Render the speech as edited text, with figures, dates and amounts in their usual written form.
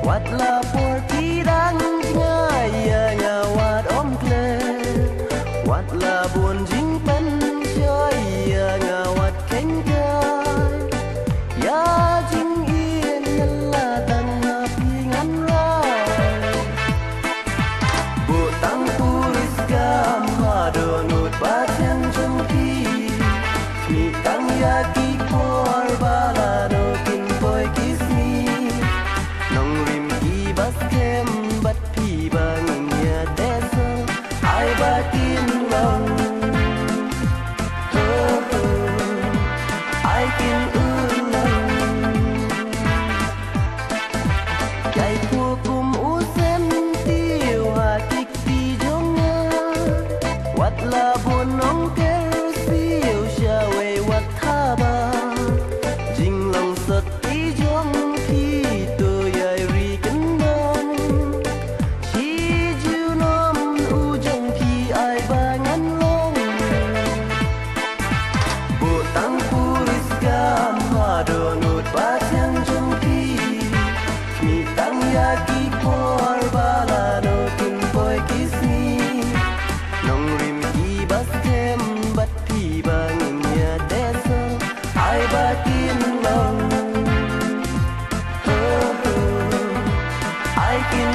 Wat la por tidang ngaya ngawat om kle Wat la buồn jing pen chơi ngawat keng kai Ya jing yên la tang api ngan rai Bu tang puris gam hadonut batang jempi Mi tang yaki por balado kin boy kismi Nong rim ki bas kem bat pi bangin ya desa ai batin long ai kin ulang Kai ku kum usem tiu hatik ti jonga Wat la bun nong ker siu shawe wat haba Jing long sat ti jong pi tu yai ri kendong Chi ju nom u jong pi ai bangan long Bu tang puris gam hadonut batang jong pi Mi tang yaki por balado kin boy kismi Nong rim ki bas kem bat pi bangin ya desa ai batin long I can